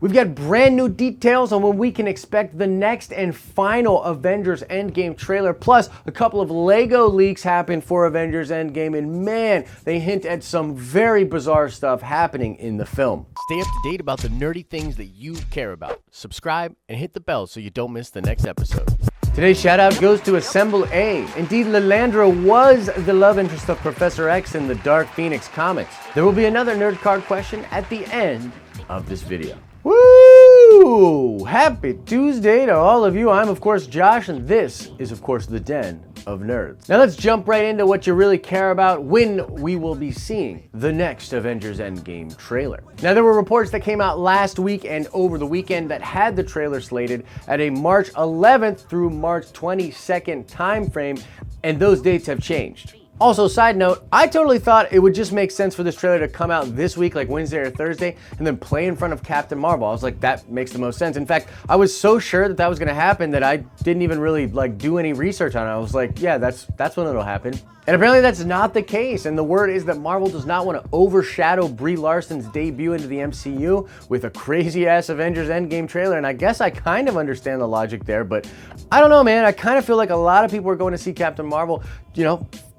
We've got brand new details on when we can expect the next and final Avengers Endgame trailer, plus a couple of Lego leaks happen for Avengers Endgame, and man, they hint at some very bizarre stuff happening in the film. Stay up to date about the nerdy things that you care about. Subscribe and hit the bell so you don't miss the next episode. Today's shout out goes to Assemble A. Indeed, Lilandra was the love interest of Professor X in the Dark Phoenix comics. There will be another nerd card question at the end of this video. Woo! Happy Tuesday to all of you. I'm, of course, Josh, and this is, of course, the Den of Nerds. Now let's jump right into what you really care about, when we will be seeing the next Avengers Endgame trailer. Now, there were reports that came out last week and over the weekend that had the trailer slated at a March 11th through March 22nd time frame, and those dates have changed. Also, side note, I totally thought it would just make sense for this trailer to come out this week, like Wednesday or Thursday, and then play in front of Captain Marvel. I was like, that makes the most sense. In fact, I was so sure that that was gonna happen that I didn't even really do any research on it. I was like, yeah, that's when it'll happen. And apparently that's not the case, and the word is that Marvel does not want to overshadow Brie Larson's debut into the MCU with a crazy-ass Avengers Endgame trailer, and I guess I kind of understand the logic there, but I don't know, man. I kind of feel like a lot of people are going to see Captain Marvel,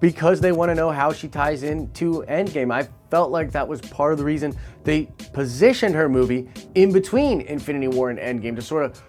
because they want to know how she ties into Endgame. I felt like that was part of the reason they positioned her movie in between Infinity War and Endgame, to sort of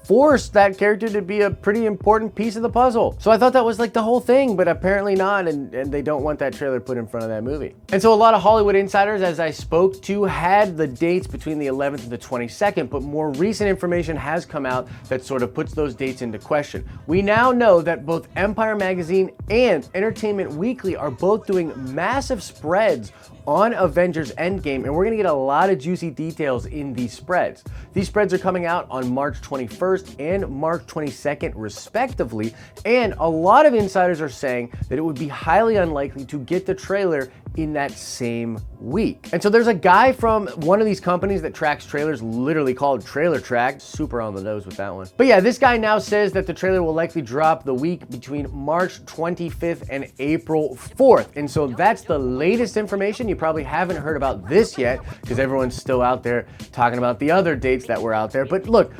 force that character to be a pretty important piece of the puzzle. So I thought that was like the whole thing, but apparently not, and they don't want that trailer put in front of that movie. And so a lot of Hollywood insiders, as I spoke to, had the dates between the 11th and the 22nd, but more recent information has come out that sort of puts those dates into question. We now know that both Empire Magazine and Entertainment Weekly are both doing massive spreads on Avengers Endgame, and we're gonna get a lot of juicy details in these spreads. These spreads are coming out on March 21st and March 22nd respectively, and a lot of insiders are saying that it would be highly unlikely to get the trailer in that same week. And so there's a guy from one of these companies that tracks trailers, literally called Trailer Track, super on the nose with that one. But yeah, this guy now says that the trailer will likely drop the week between March 25th and April 4th. And so that's the latest information. You probably haven't heard about this yet because everyone's still out there talking about the other dates that were out there. But look,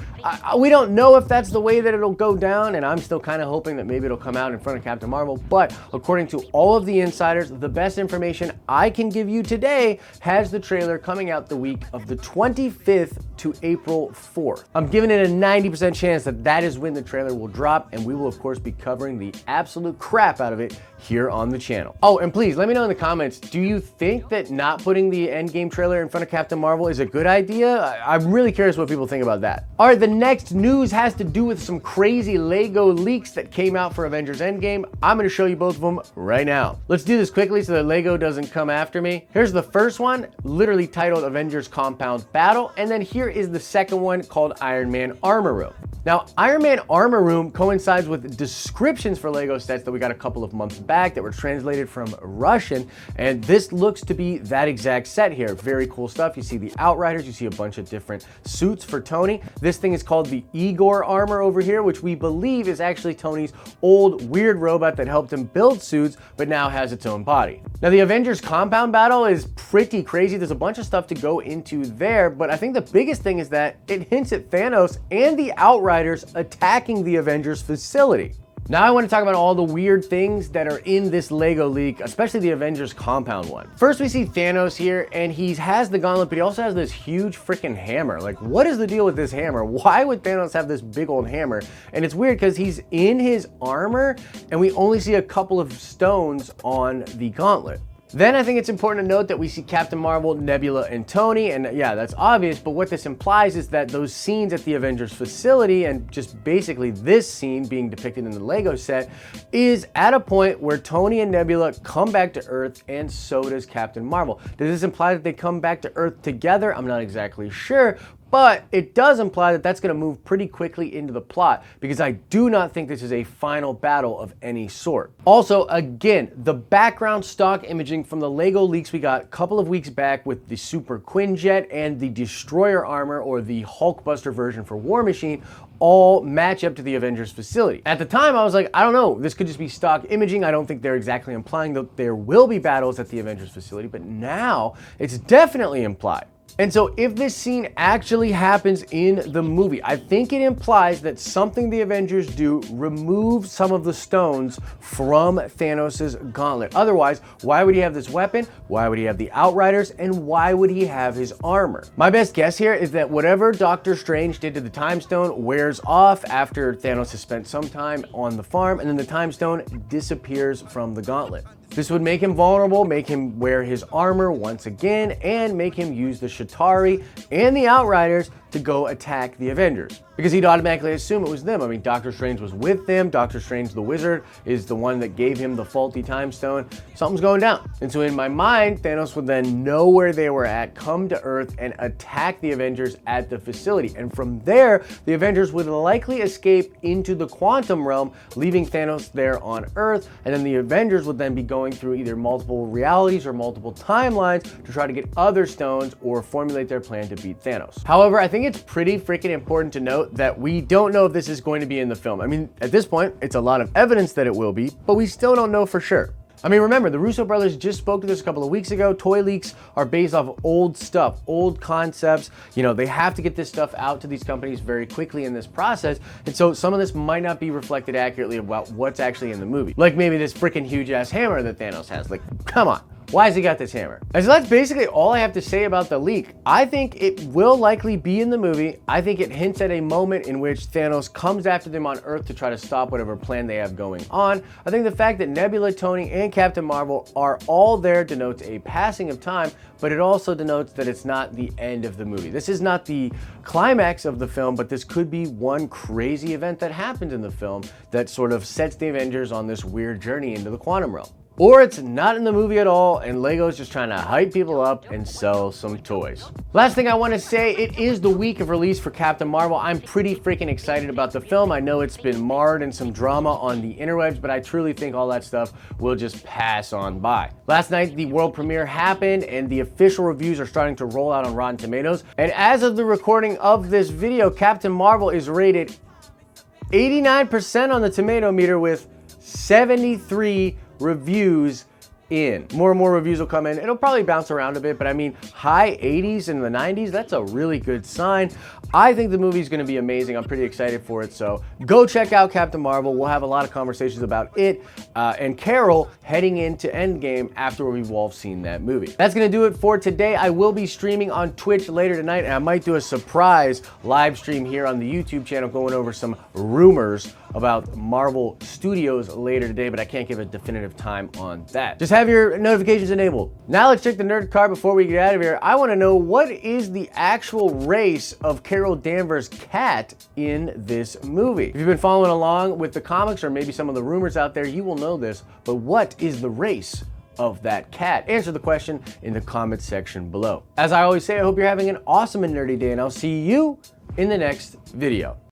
we don't know if that's the way that it'll go down, and I'm still kind of hoping that maybe it'll come out in front of Captain Marvel. But according to all of the insiders, the best information I can give you today has the trailer coming out the week of the 25th to April 4th. I'm giving it a 90% chance that that is when the trailer will drop, and we will of course be covering the absolute crap out of it here on the channel. Oh, and please let me know in the comments, do you think that not putting the Endgame trailer in front of Captain Marvel is a good idea? I'm really curious what people think about that. All right, the next news has to do with some crazy Lego leaks that came out for Avengers Endgame. I'm gonna show you both of them right now. Let's do this quickly so that Lego doesn't come after me. Here's the first one, literally titled Avengers Compound Battle, and then here is the second one called Iron Man Armor Room. Now, Iron Man Armor Room coincides with descriptions for Lego sets that we got a couple of months back that were translated from Russian, and this looks to be that exact set here. Very cool stuff. You see the Outriders, you see a bunch of different suits for Tony. This thing is called the Igor armor over here, which we believe is actually Tony's old weird robot that helped him build suits, but now has its own body. Now, the Avengers Compound Battle is pretty crazy. There's a bunch of stuff to go into there, but I think the biggest thing is that it hints at Thanos and the Outriders attacking the Avengers facility. Now I want to talk about all the weird things that are in this Lego leak, especially the Avengers Compound one. First, we see Thanos here, and he has the gauntlet, but he also has this huge freaking hammer. Like, what is the deal with this hammer? Why would Thanos have this big old hammer? And it's weird because he's in his armor, and we only see a couple of stones on the gauntlet. Then I think it's important to note that we see Captain Marvel, Nebula, and Tony, and yeah, that's obvious, but what this implies is that those scenes at the Avengers facility, and just basically this scene being depicted in the Lego set, is at a point where Tony and Nebula come back to Earth, and so does Captain Marvel. Does this imply that they come back to Earth together? I'm not exactly sure, but it does imply that that's going to move pretty quickly into the plot, because I do not think this is a final battle of any sort. Also, again, the background stock imaging from the Lego leaks we got a couple of weeks back with the Super Quinjet and the Destroyer armor, or the Hulkbuster version for War Machine, all match up to the Avengers facility. At the time, I was like, I don't know, this could just be stock imaging. I don't think they're exactly implying that there will be battles at the Avengers facility, but now it's definitely implied. And so if this scene actually happens in the movie, I think it implies that something the Avengers do removes some of the stones from Thanos' gauntlet. Otherwise, why would he have this weapon? Why would he have the Outriders? And why would he have his armor? My best guess here is that whatever Doctor Strange did to the Time Stone wears off after Thanos has spent some time on the farm, and then the Time Stone disappears from the gauntlet. This would make him vulnerable, make him wear his armor once again, and make him use the Chitauri and the Outriders to go attack the Avengers. Because he'd automatically assume it was them. I mean, Doctor Strange was with them. Doctor Strange the Wizard is the one that gave him the faulty Time Stone. Something's going down. And so in my mind, Thanos would then know where they were at, come to Earth, and attack the Avengers at the facility. And from there, the Avengers would likely escape into the quantum realm, leaving Thanos there on Earth. And then the Avengers would then be going through either multiple realities or multiple timelines to try to get other stones or formulate their plan to beat Thanos. However, I think it's pretty freaking important to note that we don't know if this is going to be in the film. I mean, at this point, it's a lot of evidence that it will be, but we still don't know for sure. I mean, remember, the Russo brothers just spoke to this a couple of weeks ago. Toy leaks are based off of old stuff, old concepts. You know, they have to get this stuff out to these companies very quickly in this process. And so some of this might not be reflected accurately about what's actually in the movie. Like maybe this freaking huge ass hammer that Thanos has. Like, come on. Why has he got this hammer? And so that's basically all I have to say about the leak. I think it will likely be in the movie. I think it hints at a moment in which Thanos comes after them on Earth to try to stop whatever plan they have going on. I think the fact that Nebula, Tony, and Captain Marvel are all there denotes a passing of time, but it also denotes that it's not the end of the movie. This is not the climax of the film, but this could be one crazy event that happens in the film that sort of sets the Avengers on this weird journey into the quantum realm. Or it's not in the movie at all, and Lego's just trying to hype people up and sell some toys. Last thing I want to say, it is the week of release for Captain Marvel. I'm pretty freaking excited about the film. I know it's been marred in some drama on the interwebs, but I truly think all that stuff will just pass on by. Last night, the world premiere happened, and the official reviews are starting to roll out on Rotten Tomatoes. And as of the recording of this video, Captain Marvel is rated 89% on the tomato meter with 73 reviews in. More and more reviews will come in. It'll probably bounce around a bit, but I mean, high 80s and the 90s, that's a really good sign. I think the movie's gonna be amazing. I'm pretty excited for it, so go check out Captain Marvel. We'll have a lot of conversations about it and Carol heading into Endgame after we've all seen that movie. That's gonna do it for today. I will be streaming on Twitch later tonight, and I might do a surprise live stream here on the YouTube channel going over some rumors about Marvel Studios later today, but I can't give a definitive time on that. Just have your notifications enabled. Now let's check the nerd card before we get out of here. I want to know, what is the actual race of Carol Danvers' cat in this movie? If you've been following along with the comics or maybe some of the rumors out there, you will know this, but what is the race of that cat? Answer the question in the comments section below. As I always say, I hope you're having an awesome and nerdy day, and I'll see you in the next video.